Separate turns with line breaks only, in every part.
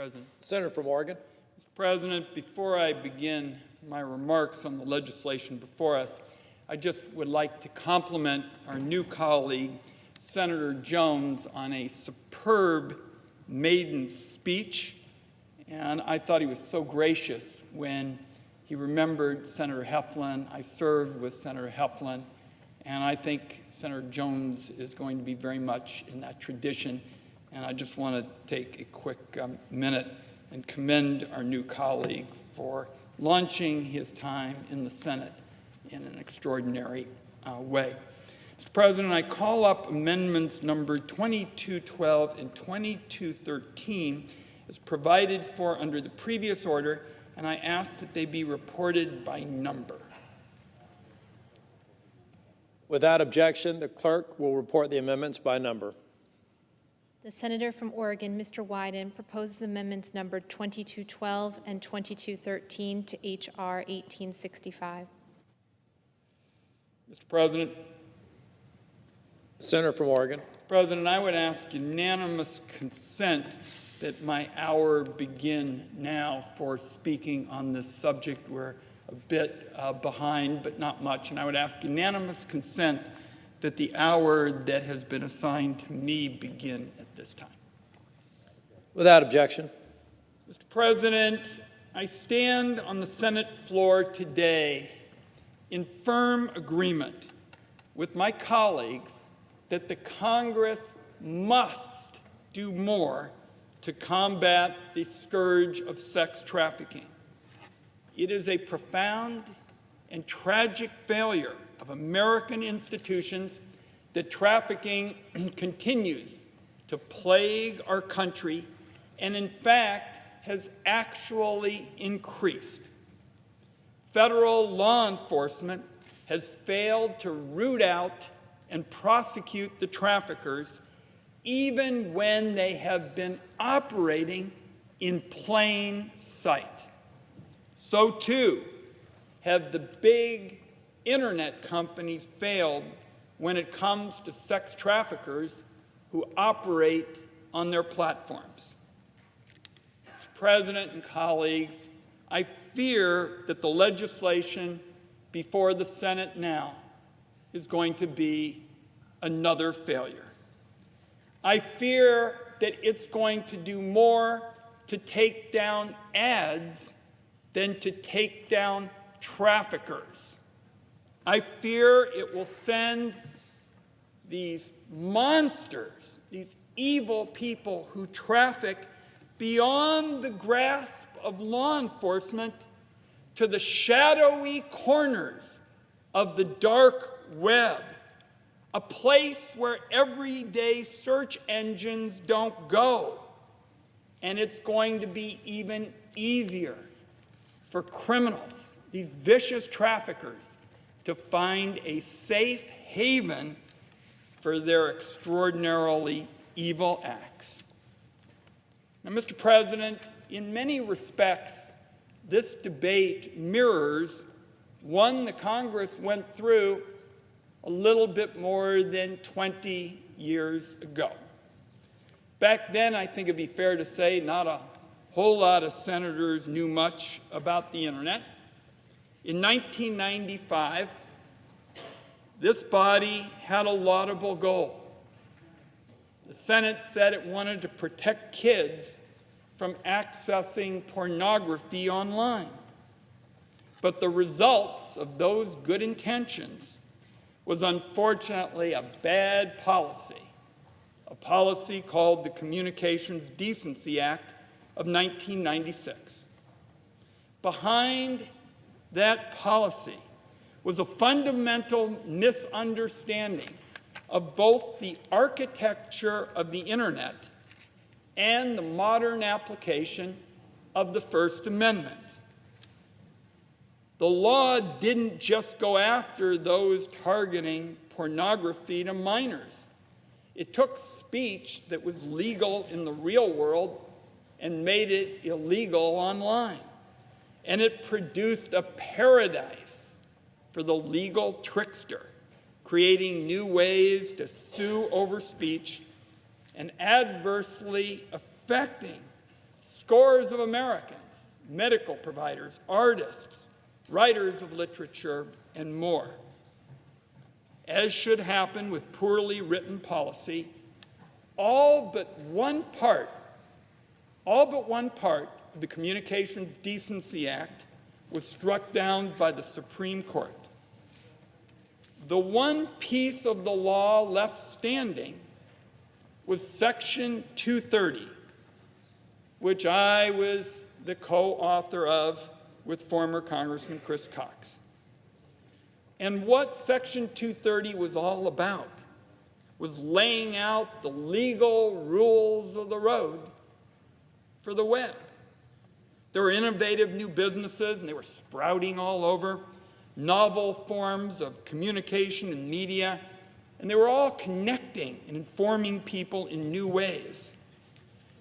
President.
Senator from Oregon.
Mr. President, before I begin my remarks on the legislation before us, I just would like to compliment our new colleague, Senator Jones, on a superb maiden speech. And I thought he was so gracious when he remembered Senator Heflin. I served with Senator Heflin, and I think Senator Jones is going to be very much in that tradition. And I just want to take a quick minute and commend our new colleague for launching his time in the Senate in an extraordinary way. Mr. President, I call up amendments number 2212 and 2213 as provided for under the previous order, and I ask that they be reported by number.
Without objection, the clerk will report the amendments by number.
The senator from Oregon, Mr. Wyden, proposes amendments numbered 2212 and 2213 to H.R. 1865.
Mr. President.
Senator from Oregon.
Mr. President, I would ask unanimous consent that my hour begin now for speaking on this subject. We're a bit behind, but not much, and I would ask unanimous consent that the hour that has been assigned to me begin at this time.
Without objection.
Mr. President, I stand on the Senate floor today in firm agreement with my colleagues that the Congress must do more to combat the scourge of sex trafficking. It is a profound and tragic failure of American institutions that trafficking continues to plague our country and, in fact, has actually increased. Federal law enforcement has failed to root out and prosecute the traffickers even when they have been operating in plain sight. So, too, have the big internet companies failed when it comes to sex traffickers who operate on their platforms. Mr. President and colleagues, I fear that the legislation before the Senate now is going to be another failure. I fear that it's going to do more to take down ads than to take down traffickers. I fear it will send these monsters, these evil people who traffic, beyond the grasp of law enforcement to the shadowy corners of the dark web, a place where everyday search engines don't go. And it's going to be even easier for criminals, these vicious traffickers, to find a safe haven for their extraordinarily evil acts. Now, Mr. President, in many respects, this debate mirrors one the Congress went through a little bit more than 20 years ago. Back then, I think it'd be fair to say not a whole lot of senators knew much about the internet. In 1995, this body had a laudable goal. The Senate said it wanted to protect kids from accessing pornography online. But the results of those good intentions was unfortunately a bad policy, a policy called the Communications Decency Act of 1996. Behind that policy was a fundamental misunderstanding of both the architecture of the internet and the modern application of the First Amendment. The law didn't just go after those targeting pornography to minors. It took speech that was legal in the real world and made it illegal online. And it produced a paradise for the legal trickster, creating new ways to sue over speech and adversely affecting scores of Americans, medical providers, artists, writers of literature, and more. As should happen with poorly written policy, all but one part of the Communications Decency Act was struck down by the Supreme Court. The one piece of the law left standing was Section 230, which I was the co-author of with former Congressman Chris Cox. And what Section 230 was all about was laying out the legal rules of the road for the web. There were innovative new businesses, and they were sprouting all over, novel forms of communication and media, and they were all connecting and informing people in new ways.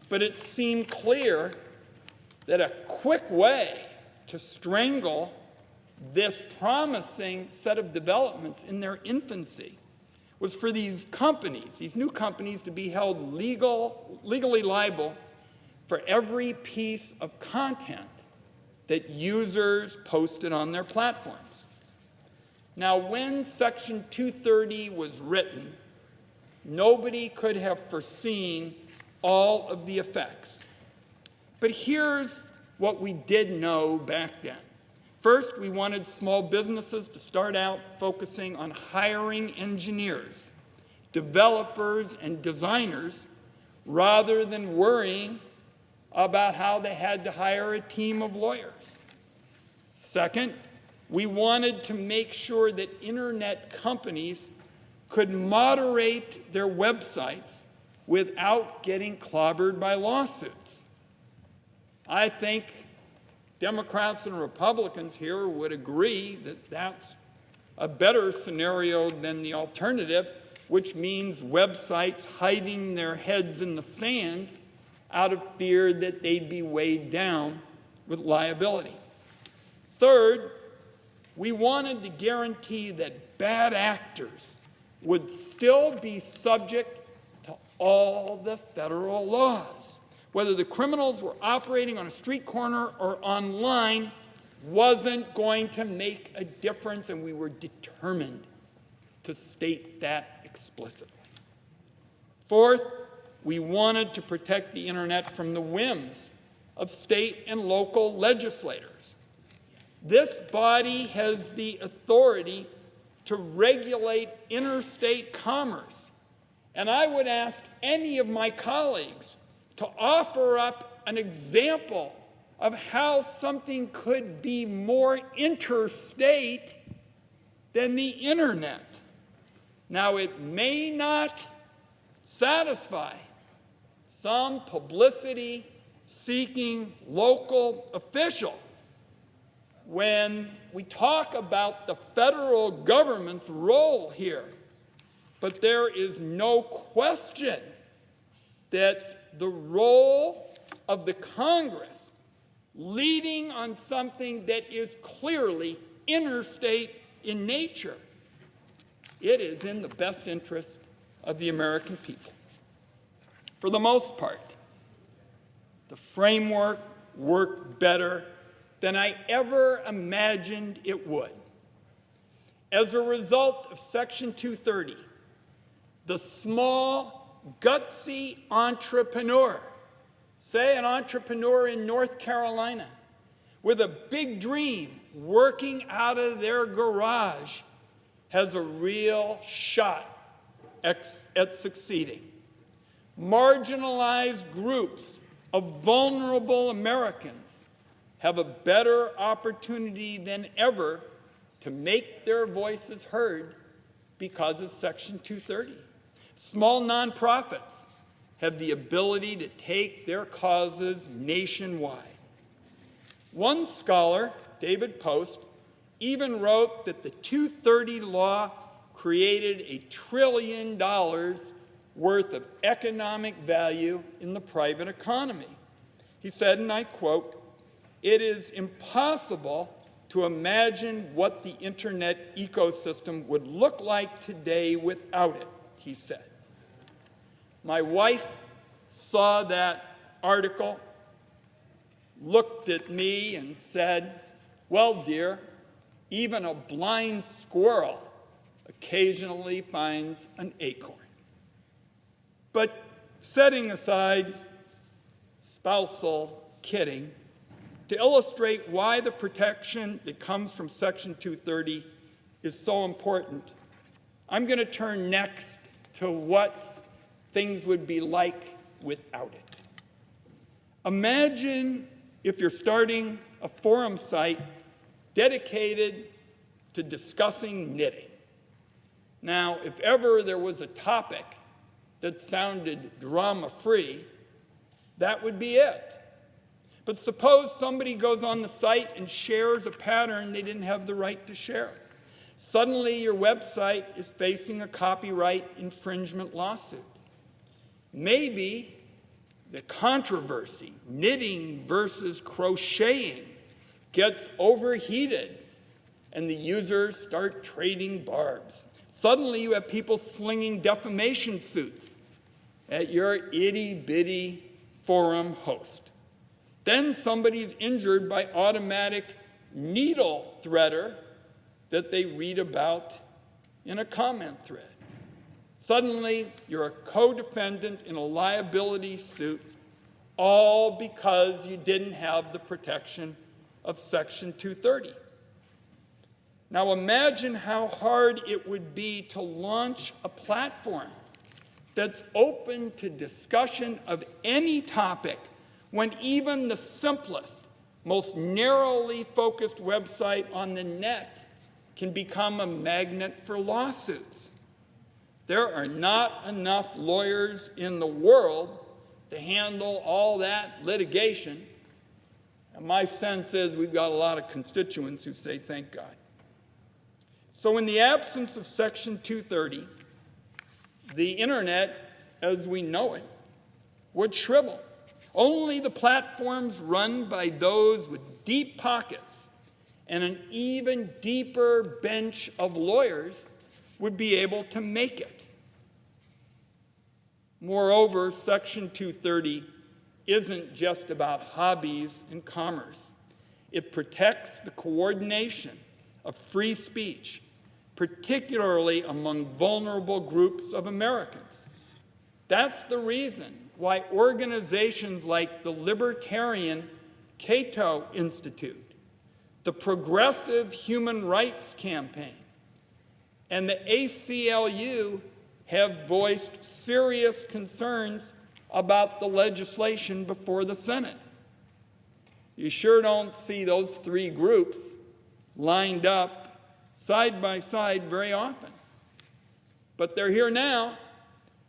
But it seemed clear that a quick way to strangle this promising set of developments in their infancy was for these companies, these new companies, to be held legally liable for every piece of content that users posted on their platforms. Now, when Section 230 was written, nobody could have foreseen all of the effects. But here's what we did know back then. First, we wanted small businesses to start out focusing on hiring engineers, developers, and designers rather than worrying about how they had to hire a team of lawyers. Second, we wanted to make sure that internet companies could moderate their websites without getting clobbered by lawsuits. I think Democrats and Republicans here would agree that that's a better scenario than the alternative, which means websites hiding their heads in the sand out of fear that they'd be weighed down with liability. Third, we wanted to guarantee that bad actors would still be subject to all the federal laws. Whether the criminals were operating on a street corner or online wasn't going to make a difference, and we were determined to state that explicitly. Fourth, we wanted to protect the internet from the whims of state and local legislators. This body has the authority to regulate interstate commerce, and I would ask any of my colleagues to offer up an example of how something could be more interstate than the internet. Now, it may not satisfy some publicity-seeking local official when we talk about the federal government's role here, but there is no question that the role of the Congress leading on something that is clearly interstate in nature, it is in the best interest of the American people. For the most part, the framework worked better than I ever imagined it would. As a result of Section 230, the small, gutsy entrepreneur, say an entrepreneur in North Carolina with a big dream working out of their garage, has a real shot at succeeding. Marginalized groups of vulnerable Americans have a better opportunity than ever to make their voices heard because of Section 230. Small nonprofits have the ability to take their causes nationwide. One scholar, David Post, even wrote that the 230 law created $1 trillion worth of economic value in the private economy. He said, and I quote, "It is impossible to imagine what the internet ecosystem would look like today without it," he said. My wife saw that article looked at me and said, "Well, dear, even a blind squirrel occasionally finds an acorn." But setting aside spousal kidding, to illustrate why the protection that comes from Section 230 is so important, I'm going to turn next to what things would be like without it. Imagine if you're starting a forum site dedicated to discussing knitting. Now, if ever there was a topic that sounded drama-free, that would be it. But suppose somebody goes on the site and shares a pattern they didn't have the right to share. Suddenly, your website is facing a copyright infringement lawsuit. Maybe the controversy, knitting versus crocheting, gets overheated and the users start trading barbs. Suddenly, you have people slinging defamation suits at your itty-bitty forum host. Then somebody's injured by automatic needle threader that they read about in a comment thread. Suddenly, you're a co-defendant in a liability suit, all because you didn't have the protection of Section 230. Now imagine how hard it would be to launch a platform that's open to discussion of any topic when even the simplest, most narrowly focused website on the net can become a magnet for lawsuits. There are not enough lawyers in the world to handle all that litigation. And my sense is we've got a lot of constituents who say, thank God. So in the absence of Section 230, the internet, as we know it, would shrivel. Only the platforms run by those with deep pockets and an even deeper bench of lawyers would be able to make it. Moreover, Section 230 isn't just about hobbies and commerce. It protects the coordination of free speech, particularly among vulnerable groups of Americans. That's the reason why organizations like the Libertarian Cato Institute, the Progressive Human Rights Campaign, and the ACLU have voiced serious concerns about the legislation before the Senate. You sure don't see those three groups lined up side by side very often. But they're here now,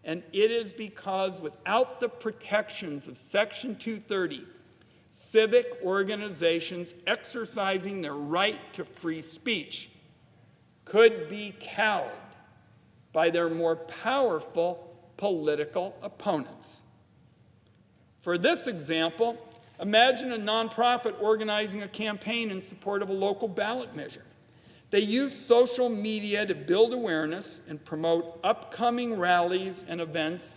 and it is because without the protections of Section 230, civic organizations exercising their right to free speech could be cowed by their more powerful political opponents. For this example, imagine a nonprofit organizing a campaign in support of a local ballot measure. They use social media to build awareness and promote upcoming rallies and events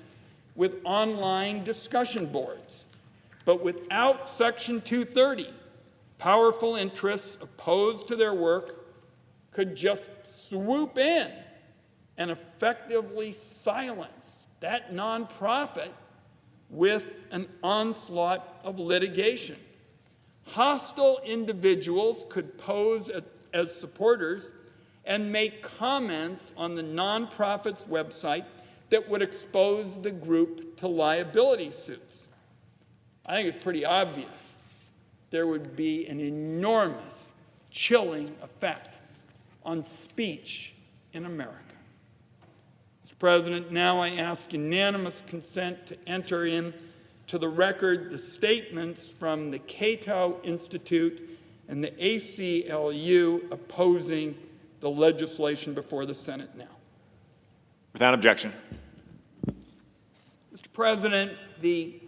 with online discussion boards. But without Section 230, powerful interests opposed to their work could just swoop in and effectively silence that nonprofit with an onslaught of litigation. Hostile individuals could pose as supporters and make comments on the nonprofit's website that would expose the group to liability suits. I think it's pretty obvious there would be an enormous chilling effect on speech in America. Mr. President, now I ask unanimous consent to enter into the record the statements from the Cato Institute and the ACLU opposing the legislation before the Senate now.
Without objection.
Mr. President, the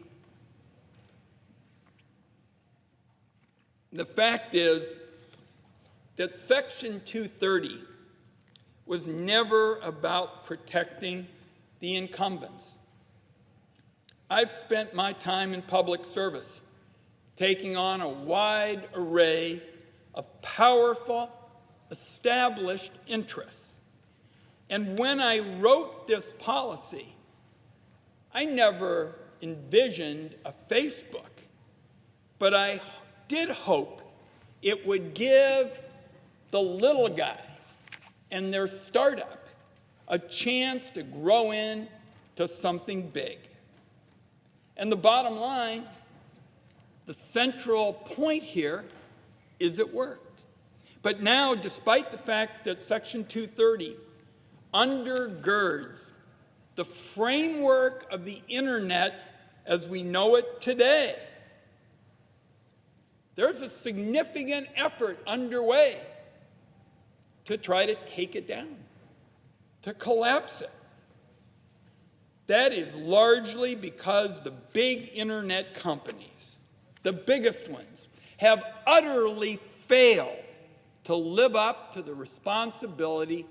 fact is that Section 230 was never about protecting the incumbents. I've spent my time in public service taking on a wide array of powerful, established interests. And when I wrote this policy, I never envisioned a Facebook, but I did hope it would give the little guy and their startup a chance to grow into something big. And the bottom line, the central point here is it worked. But now, despite the fact that Section 230 undergirds the framework of the internet as we know it today, there's a significant effort underway to try to take it down, to collapse it. That is largely because the big internet companies, the biggest ones, have utterly failed to live up to the responsibility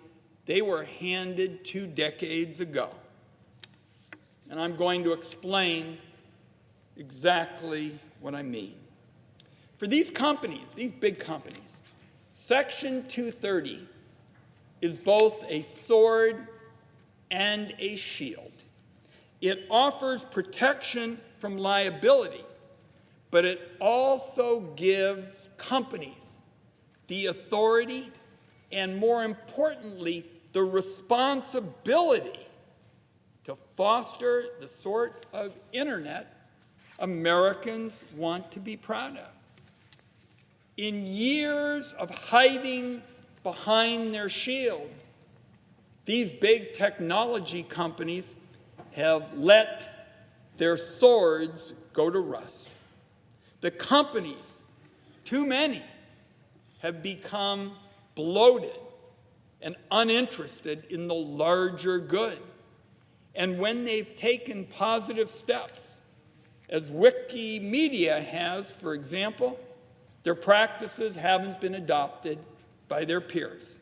they were handed 2 decades ago. And I'm going to explain exactly what I mean. For these companies, these big companies, Section 230 is both a sword and a shield. It offers protection from liability, but it also gives companies the authority and, more importantly, the responsibility to foster the sort of internet Americans want to be proud of. In years of hiding behind their shields, these big technology companies have let their swords go to rust. The companies, too many, have become bloated and uninterested in the larger good. And when they've taken positive steps, as Wikimedia has, for example, their practices haven't been adopted by their peers.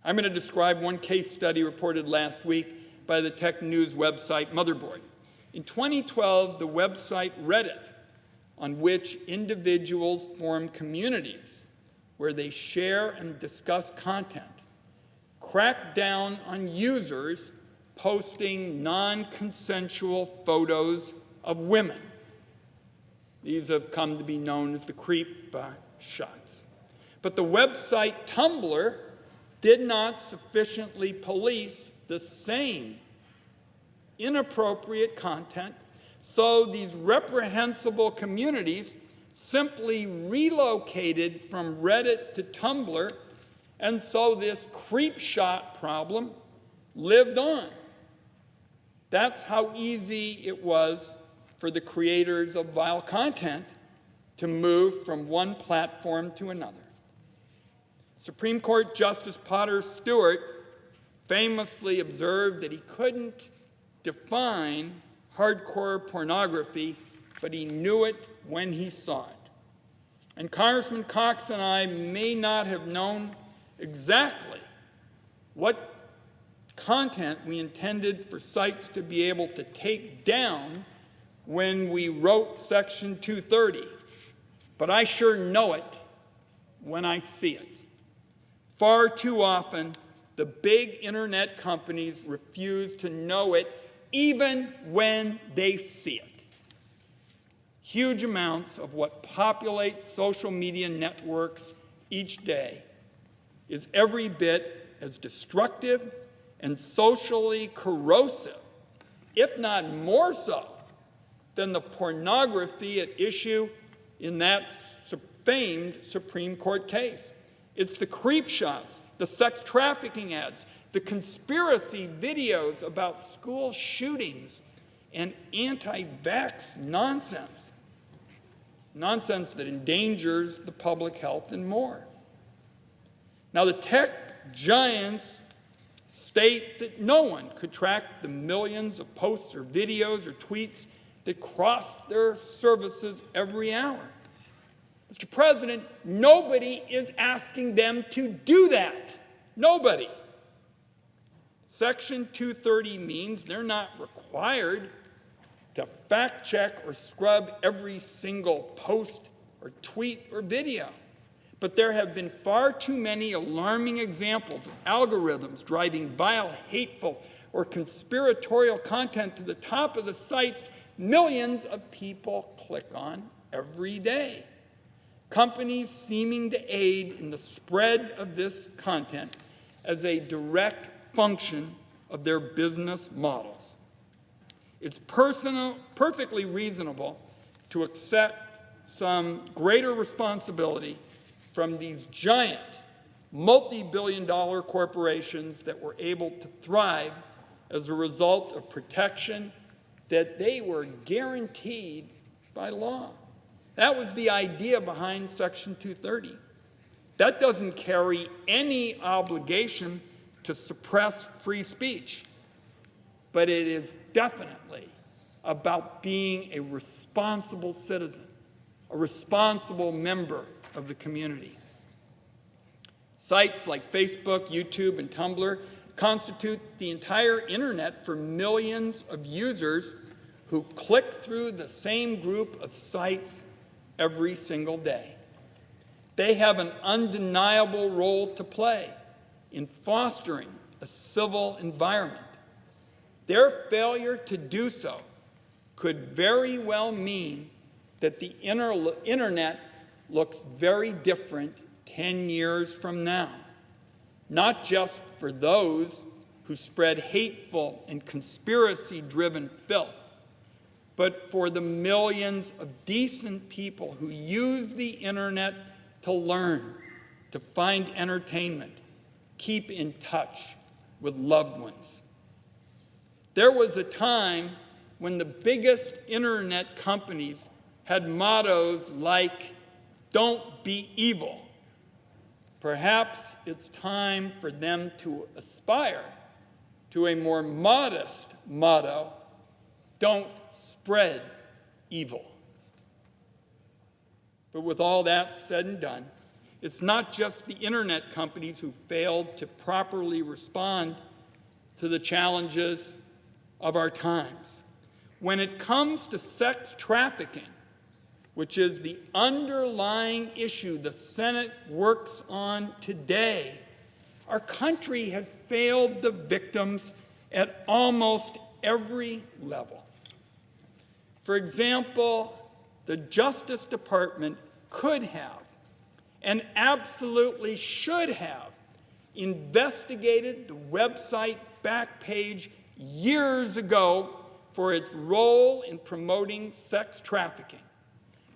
I'm going to describe one case study reported last week by the tech news website Motherboard. In 2012, the website Reddit, on which individuals form communities where they share and discuss content, cracked down on users posting non-consensual photos of women. These have come to be known as the creep shots. But the website Tumblr did not sufficiently police the same inappropriate content, so these reprehensible communities simply relocated from Reddit to Tumblr, and so this creep shot problem lived on. That's how easy it was for the creators of vile content to move from one platform to another. Supreme Court Justice Potter Stewart famously observed that he couldn't define hardcore pornography, but he knew it when he saw it. And Congressman Cox and I may not have known exactly what content we intended for sites to be able to take down when we wrote Section 230, but I sure know it when I see it. Far too often, the big internet companies refuse to know it even when they see it. Huge amounts of what populates social media networks each day is every bit as destructive and socially corrosive, if not more so, than the pornography at issue in that famed Supreme Court case. It's the creep shots, the sex trafficking ads, the conspiracy videos about school shootings, and anti-vax nonsense. Nonsense that endangers the public health and more. Now, the tech giants state that no one could track the millions of posts or videos or tweets that cross their services every hour. Mr. President, nobody is asking them to do that. Nobody. Section 230 means they're not required to fact check or scrub every single post or tweet or video. But there have been far too many alarming examples of algorithms driving vile, hateful, or conspiratorial content to the top of the sites millions of people click on every day. Companies seeming to aid in the spread of this content as a direct function of their business models. It's perfectly reasonable to accept some greater responsibility from these giant, multi-billion-dollar corporations that were able to thrive as a result of protection that they were guaranteed by law. That was the idea behind Section 230. That doesn't carry any obligation to suppress free speech, but it is definitely about being a responsible citizen, a responsible member of the community. Sites like Facebook, YouTube, and Tumblr constitute the entire internet for millions of users who click through the same group of sites every single day. They have an undeniable role to play in fostering a civil environment. Their failure to do so could very well mean that the internet looks very different 10 years from now, not just for those who spread hateful and conspiracy-driven filth, but for the millions of decent people who use the internet to learn, to find entertainment, keep in touch with loved ones. There was a time when the biggest internet companies had mottos like, "Don't be evil." Perhaps it's time for them to aspire to a more modest motto, "Don't spread evil." But with all that said and done, it's not just the internet companies who failed to properly respond to the challenges of our times. When it comes to sex trafficking, which is the underlying issue the Senate works on today, our country has failed the victims at almost every level. For example, the Justice Department could have and absolutely should have investigated the website Backpage years ago for its role in promoting sex trafficking.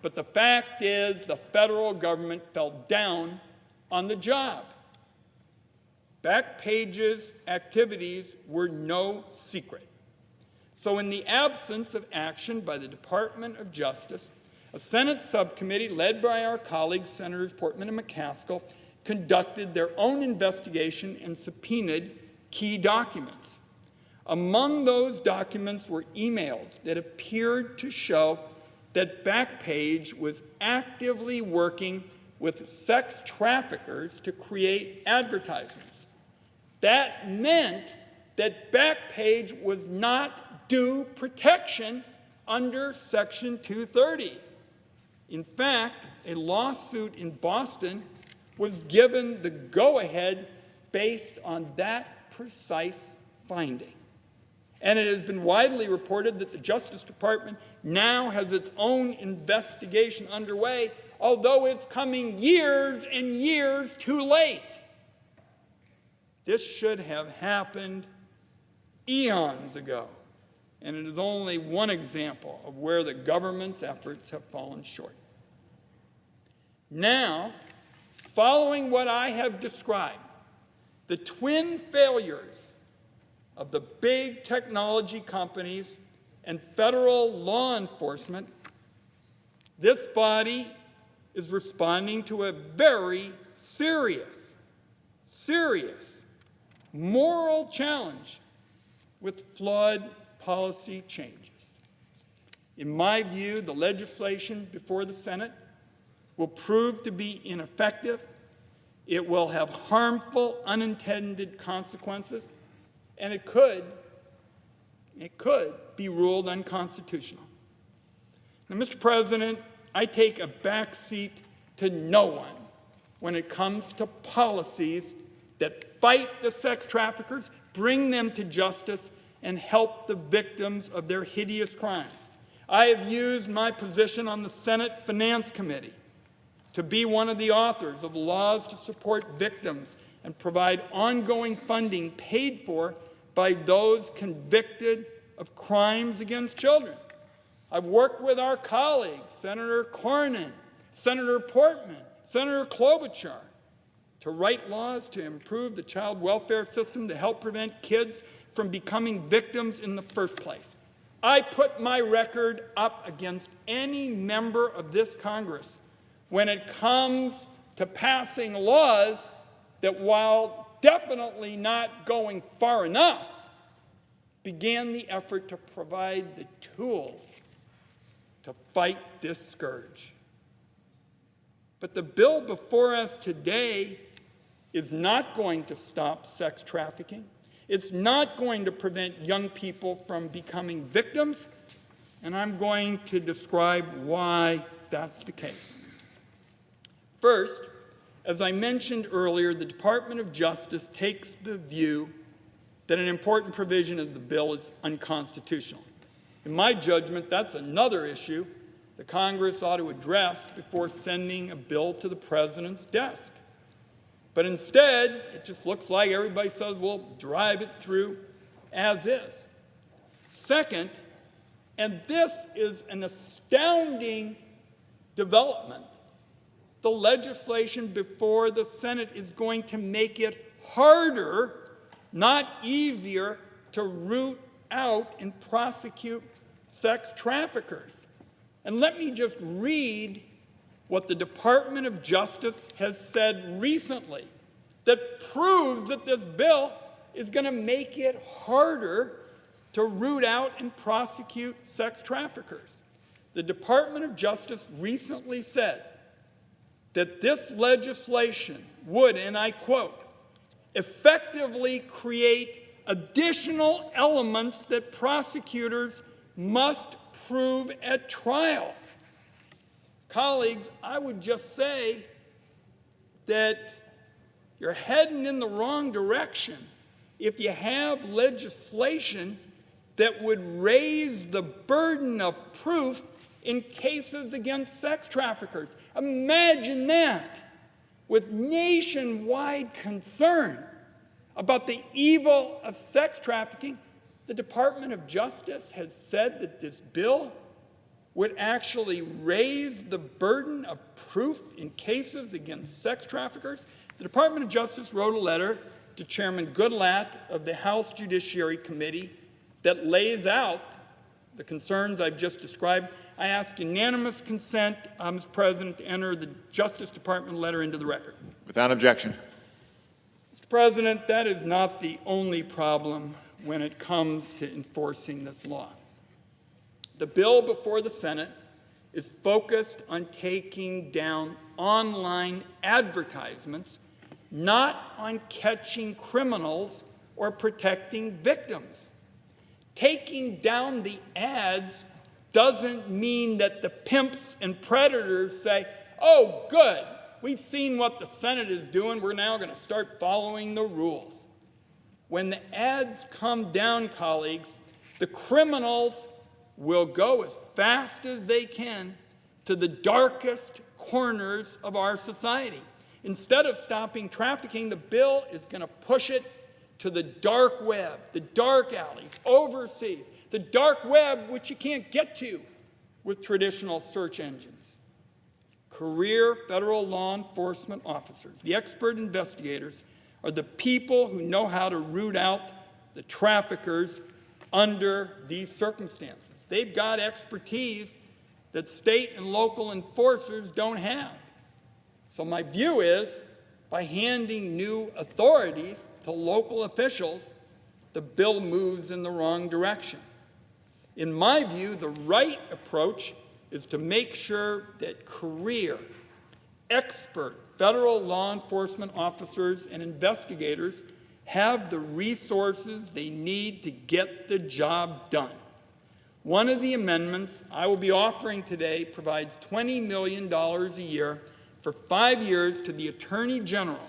But the fact is, the federal government fell down on the job. Backpage's activities were no secret. So in the absence of action by the Department of Justice, a Senate subcommittee led by our colleagues, Senators Portman and McCaskill, conducted their own investigation and subpoenaed key documents. Among those documents were emails that appeared to show that Backpage was actively working with sex traffickers to create advertisements. That meant that Backpage was not due protection under Section 230. In fact, a lawsuit in Boston was given the go-ahead based on that precise finding. And it has been widely reported that the Justice Department now has its own investigation underway, although it's coming years and years too late. This should have happened eons ago, and it is only one example of where the government's efforts have fallen short. Now, following what I have described, the twin failures of the big technology companies and federal law enforcement, this body is responding to a very serious moral challenge with flawed policy changes. In my view, the legislation before the Senate will prove to be ineffective. It will have harmful, unintended consequences, and it could It could be ruled unconstitutional. Now, Mr. President, I take a backseat to no one when it comes to policies that fight the sex traffickers, bring them to justice, and help the victims of their hideous crimes. I have used my position on the Senate Finance Committee to be one of the authors of laws to support victims and provide ongoing funding paid for by those convicted of crimes against children. I've worked with our colleagues, Senator Cornyn, Senator Portman, Senator Klobuchar, to write laws to improve the child welfare system to help prevent kids from becoming victims in the first place. I put my record up against any member of this Congress when it comes to passing laws that, while definitely not going far enough, began the effort to provide the tools to fight this scourge. But the bill before us today is not going to stop sex trafficking. It's not going to prevent young people from becoming victims, and I'm going to describe why that's the case. First, as I mentioned earlier, the Department of Justice takes the view that an important provision of the bill is unconstitutional. In my judgment, that's another issue that Congress ought to address before sending a bill to the President's desk. But instead, it just looks like everybody says, we'll drive it through as is. Second, and this is an astounding development, the legislation before the Senate is going to make it harder, not easier, to root out and prosecute sex traffickers. And let me just read what the Department of Justice has said recently that proves that this bill is going to make it harder to root out and prosecute sex traffickers. The Department of Justice recently said that this legislation would, and I quote, effectively create additional elements that prosecutors must prove at trial. Colleagues, I would just say that you're heading in the wrong direction if you have legislation that would raise the burden of proof in cases against sex traffickers. Imagine that, with nationwide concern about the evil of sex trafficking. The Department of Justice has said that this bill would actually raise the burden of proof in cases against sex traffickers. The Department of Justice wrote a letter to Chairman Goodlatte of the House Judiciary Committee that lays out the concerns I've just described. I ask unanimous consent, Mr. President, to enter the Justice Department letter into the record.
Without objection.
Mr. President, that is not the only problem when it comes to enforcing this law. The bill before the Senate is focused on taking down online advertisements, not on catching criminals or protecting victims. Taking down the ads doesn't mean that the pimps and predators say, oh, good, we've seen what the Senate is doing, we're now going to start following the rules. When the ads come down, colleagues, the criminals will go as fast as they can to the darkest corners of our society. Instead of stopping trafficking, the bill is going to push it to the dark web, the dark alleys, overseas, the dark web which you can't get to with traditional search engines. Career federal law enforcement officers, the expert investigators, are the people who know how to root out the traffickers under these circumstances. They've got expertise that state and local enforcers don't have. So my view is, by handing new authorities to local officials, the bill moves in the wrong direction. In my view, the right approach is to make sure that career, expert federal law enforcement officers and investigators have the resources they need to get the job done. One of the amendments I will be offering today provides $20 million a year for 5 years to the Attorney General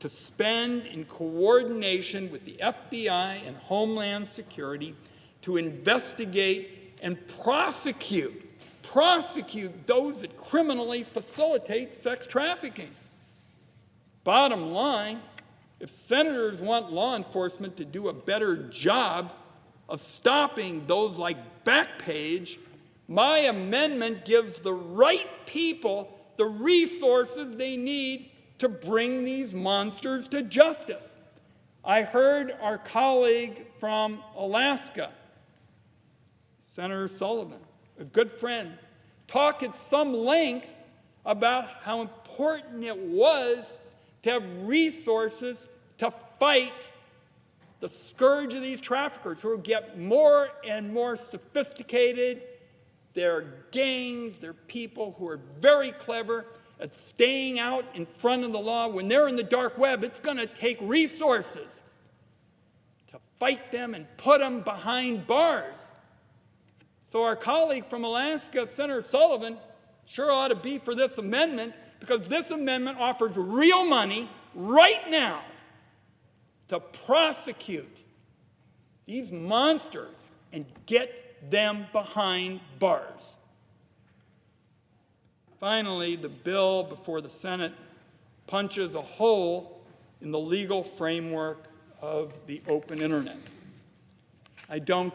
to spend in coordination with the FBI and Homeland Security to investigate and prosecute those that criminally facilitate sex trafficking. Bottom line, if senators want law enforcement to do a better job of stopping those like Backpage, my amendment gives the right people the resources they need to bring these monsters to justice. I heard our colleague from Alaska, Senator Sullivan, a good friend, talk at some length about how important it was to have resources to fight the scourge of these traffickers who get more and more sophisticated. They're gangs, they're people who are very clever at staying out in front of the law. When they're in the dark web, it's going to take resources to fight them and put them behind bars. So our colleague from Alaska, Senator Sullivan, sure ought to be for this amendment, because this amendment offers real money right now to prosecute these monsters and get them behind bars. Finally, the bill before the Senate punches a hole in the legal framework of the open internet. I don't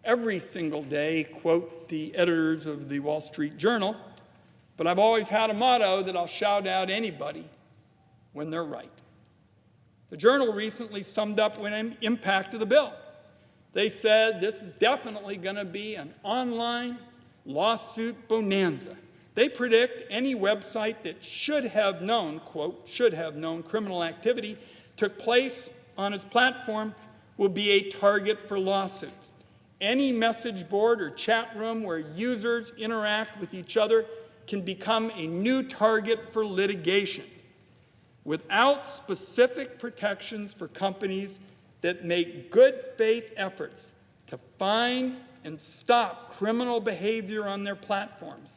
every single day quote the editors of the Wall Street Journal, but I've always had a motto that I'll shout out anybody when they're right. The Journal recently summed up the impact of the bill. They said this is definitely going to be an online lawsuit bonanza. They predict any website that should have known, quote, should have known criminal activity took place on its platform will be a target for lawsuits. Any message board or chat room where users interact with each other can become a new target for litigation. Without specific protections for companies that make good faith efforts to find and stop criminal behavior on their platforms,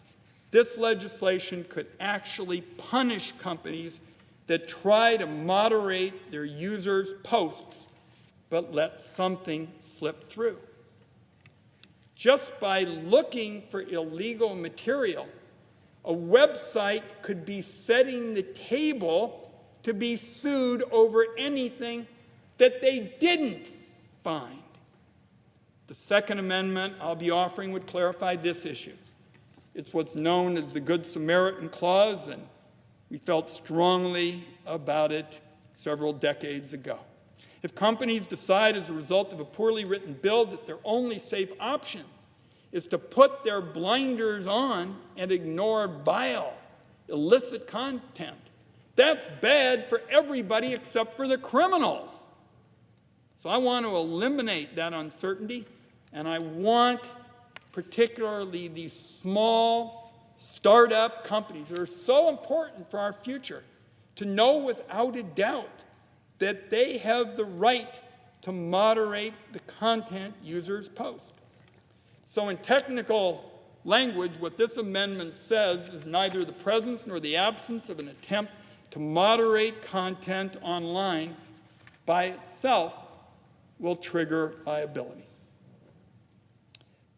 this legislation could actually punish companies that try to moderate their users' posts but let something slip through. Just by looking for illegal material, a website could be setting the table to be sued over anything that they didn't find. The second amendment I'll be offering would clarify this issue. It's what's known as the Good Samaritan Clause, and we felt strongly about it several decades ago. If companies decide as a result of a poorly written bill that their only safe option is to put their blinders on and ignore vile, illicit content, that's bad for everybody except for the criminals. So I want to eliminate that uncertainty, and I want particularly these small startup companies that are so important for our future to know without a doubt that they have the right to moderate the content users post. So in technical language, what this amendment says is neither the presence nor the absence of an attempt to moderate content online by itself will trigger liability.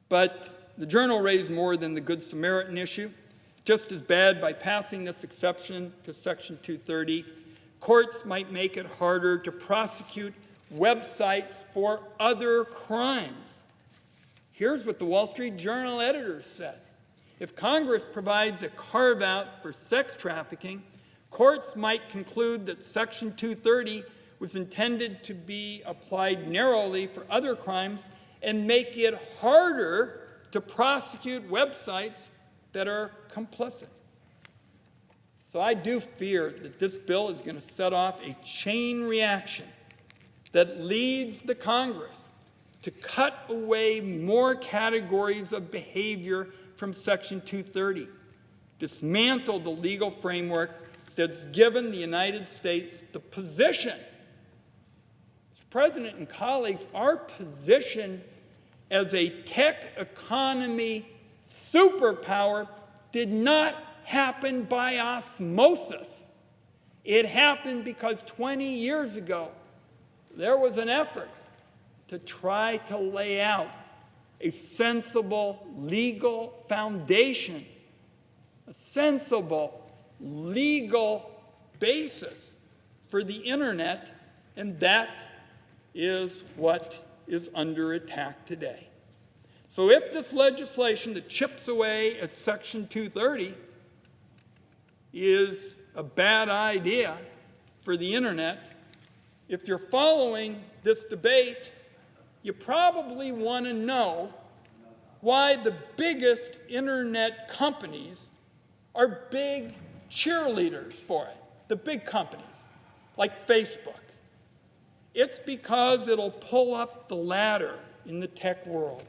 But the Journal raised more than the Good Samaritan issue. Just as bad, by passing this exception to Section 230, courts might make it harder to prosecute websites for other crimes. Here's what the Wall Street Journal editors said. If Congress provides a carve-out for sex trafficking, courts might conclude that Section 230 was intended to be applied narrowly for other crimes and make it harder to prosecute websites that are complicit. So I do fear that this bill is going to set off a chain reaction that leads the Congress to cut away more categories of behavior from Section 230, dismantle the legal framework that's given the United States the position President and colleagues, our position as a tech economy superpower did not happen by osmosis. It happened because 20 years ago, there was an effort to try to lay out a sensible legal foundation, a sensible legal basis for the internet, and that is what is under attack today. So if this legislation that chips away at Section 230 is a bad idea for the internet, if you're following this debate, you probably want to know why the biggest internet companies are big cheerleaders for it, the big companies like Facebook. It's because it'll pull up the ladder in the tech world,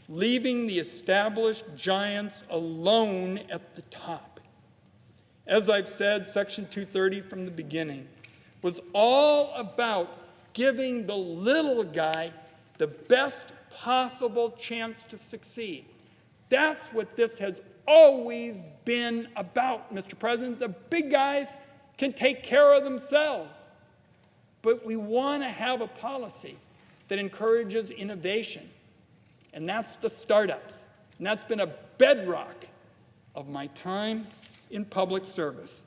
leaving the established giants alone at the top. As I've said, Section 230 from the beginning was all about giving the little guy the best possible chance to succeed. That's what this has always been about, Mr. President. The big guys can take care of themselves. But we want to have a policy that encourages innovation, and that's the startups. And that's been a bedrock of my time in public service.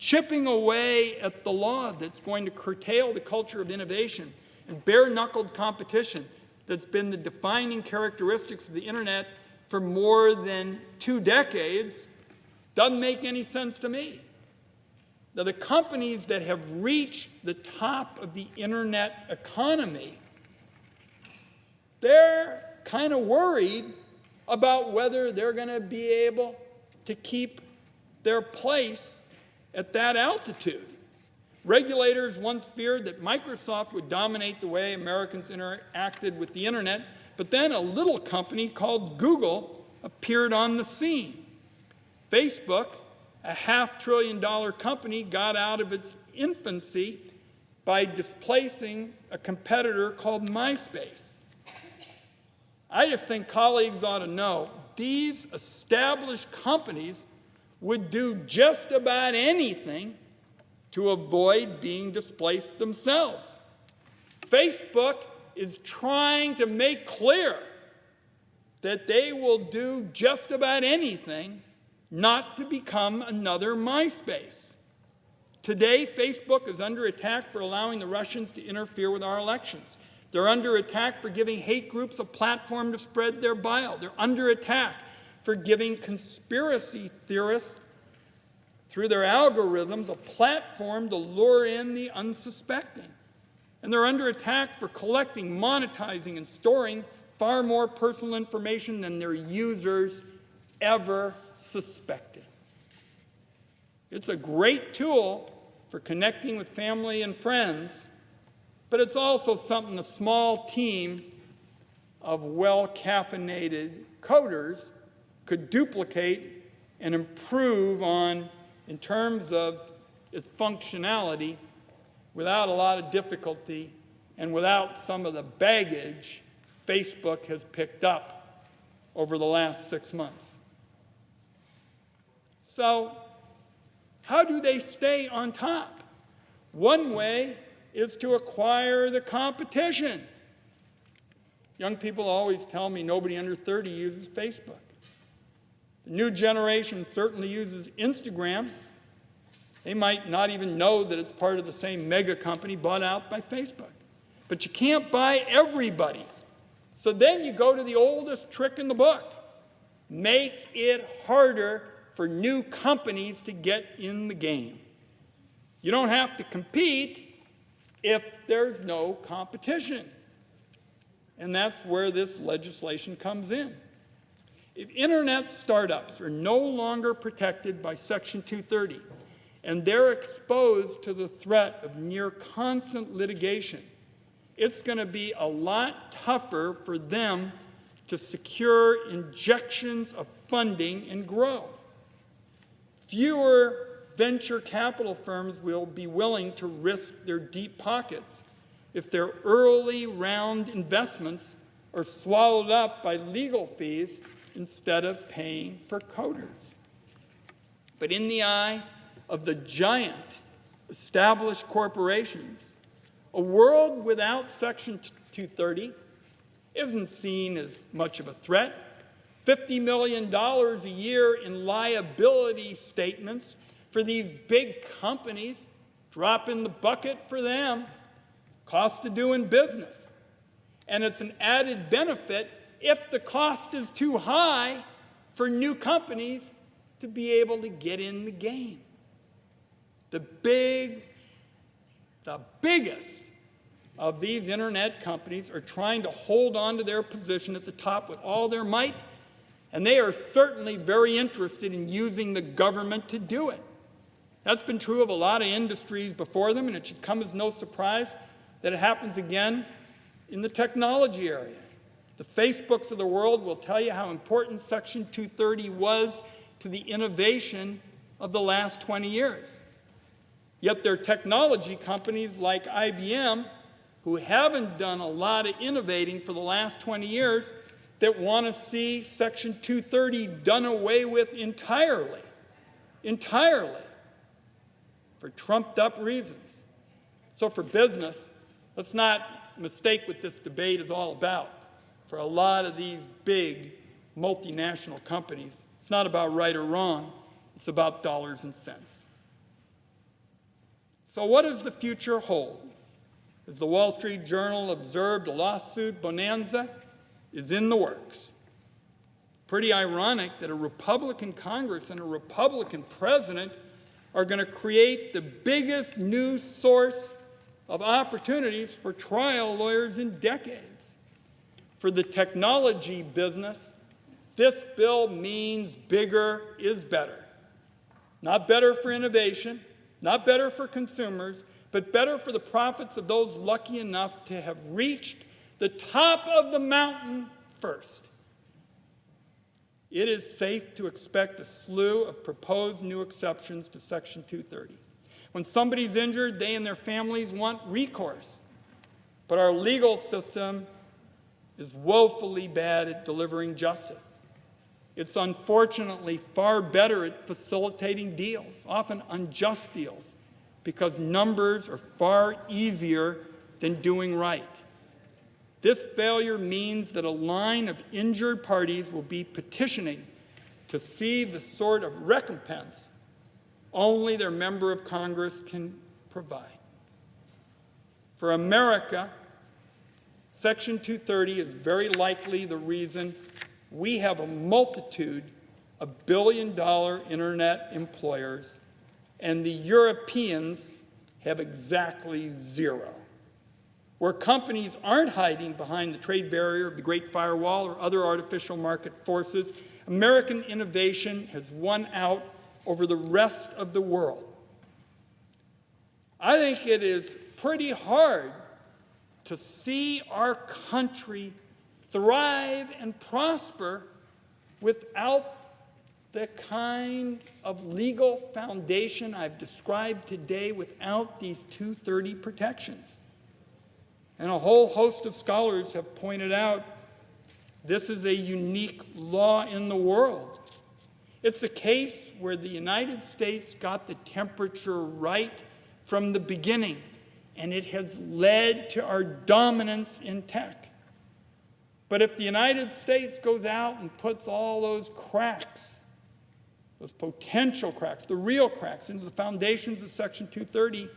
Chipping away at the law that's going to curtail the culture of innovation and bare-knuckled competition that's been the defining characteristics of the internet for more than 2 decades doesn't make any sense to me. Now, the companies that have reached the top of the internet economy, they're kind of worried about whether they're going to be able to keep their place at that altitude. Regulators once feared that Microsoft would dominate the way Americans interacted with the internet, but then a little company called Google appeared on the scene. Facebook, a $500 billion company, got out of its infancy by displacing a competitor called MySpace. I just think colleagues ought to know these established companies would do just about anything to avoid being displaced themselves. Facebook is trying to make clear that they will do just about anything not to become another MySpace. Today, Facebook is under attack for allowing the Russians to interfere with our elections. They're under attack for giving hate groups a platform to spread their bile. They're under attack for giving conspiracy theorists, through their algorithms, a platform to lure in the unsuspecting. And they're under attack for collecting, monetizing, and storing far more personal information than their users ever suspected. It's a great tool for connecting with family and friends, but it's also something a small team of well-caffeinated coders could duplicate and improve on in terms of its functionality without a lot of difficulty and without some of the baggage Facebook has picked up over the last 6 months. So, how do they stay on top? One way is to acquire the competition. Young people always tell me nobody under 30 uses Facebook. The new generation certainly uses Instagram. They might not even know that it's part of the same mega company bought out by Facebook. But you can't buy everybody. So then you go to the oldest trick in the book. Make it harder for new companies to get in the game. You don't have to compete if there's no competition. And that's where this legislation comes in. If internet startups are no longer protected by Section 230, and they're exposed to the threat of near constant litigation, it's going to be a lot tougher for them to secure injections of funding and grow. Fewer venture capital firms will be willing to risk their deep pockets if their early round investments are swallowed up by legal fees instead of paying for coders. But in the eye of the giant established corporations, a world without Section 230 isn't seen as much of a threat. $50 million a year in liability statements for these big companies, drop in the bucket for them. Cost of doing business. And it's an added benefit if the cost is too high for new companies to be able to get in the game. The biggest of these internet companies are trying to hold on to their position at the top with all their might, and they are certainly very interested in using the government to do it. That's been true of a lot of industries before them, and it should come as no surprise that it happens again in the technology area. The Facebooks of the world will tell you how important Section 230 was to the innovation of the last 20 years. Yet there are technology companies like IBM who haven't done a lot of innovating for the last 20 years that want to see Section 230 done away with entirely, for trumped-up reasons. So for business, let's not mistake what this debate is all about. For a lot of these big multinational companies, it's not about right or wrong, it's about dollars and cents. So what does the future hold? As the Wall Street Journal observed, a lawsuit bonanza is in the works. Pretty ironic that a Republican Congress and a Republican president are going to create the biggest new source of opportunities for trial lawyers in decades. For the technology business, this bill means bigger is better. Not better for innovation, not better for consumers, but better for the profits of those lucky enough to have reached the top of the mountain first. It is safe to expect a slew of proposed new exceptions to Section 230. When somebody's injured, they and their families want recourse. But our legal system is woefully bad at delivering justice. It's unfortunately far better at facilitating deals, often unjust deals, because numbers are far easier than doing right. This failure means that a line of injured parties will be petitioning to see the sort of recompense only their member of Congress can provide. For America, Section 230 is very likely the reason we have a multitude of billion-dollar internet employers, and the Europeans have exactly zero. Where companies aren't hiding behind the trade barrier of the Great Firewall or other artificial market forces, American innovation has won out over the rest of the world. I think it is pretty hard to see our country thrive and prosper without the kind of legal foundation I've described today, without these 230 protections. And a whole host of scholars have pointed out this is a unique law in the world. It's a case where the United States got the temperature right from the beginning, and it has led to our dominance in tech. But if the United States goes out and puts all those cracks, those potential cracks, the real cracks, into the foundations of Section 230,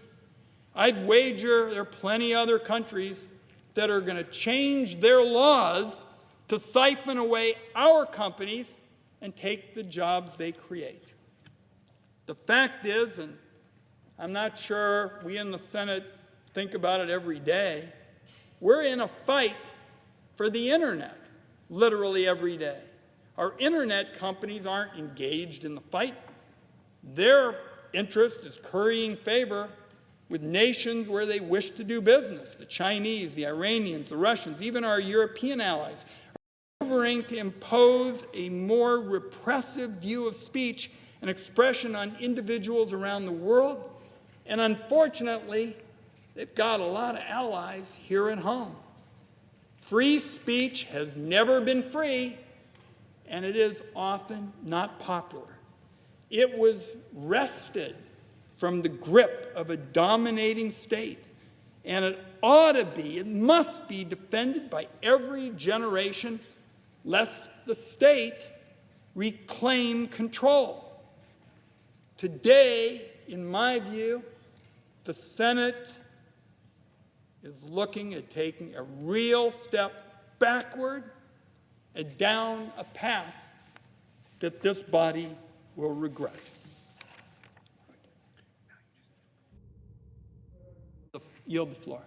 I'd wager there are plenty of other countries that are going to change their laws to siphon away our companies and take the jobs they create. The fact is, and I'm not sure we in the Senate think about it every day, we're in a fight for the internet, literally every day. Our internet companies aren't engaged in the fight. Their interest is currying favor with nations where they wish to do business. The Chinese, the Iranians, the Russians, even our European allies are maneuvering to impose a more repressive view of speech and expression on individuals around the world. And unfortunately, they've got a lot of allies here at home. Free speech has never been free, and it is often not popular. It was wrested from the grip of a dominating state, and it ought to be, it must be defended by every generation, lest the state reclaim control. Today, in my view, the Senate is looking at taking a real step backward and down a path that this body will regret. Yield the floor.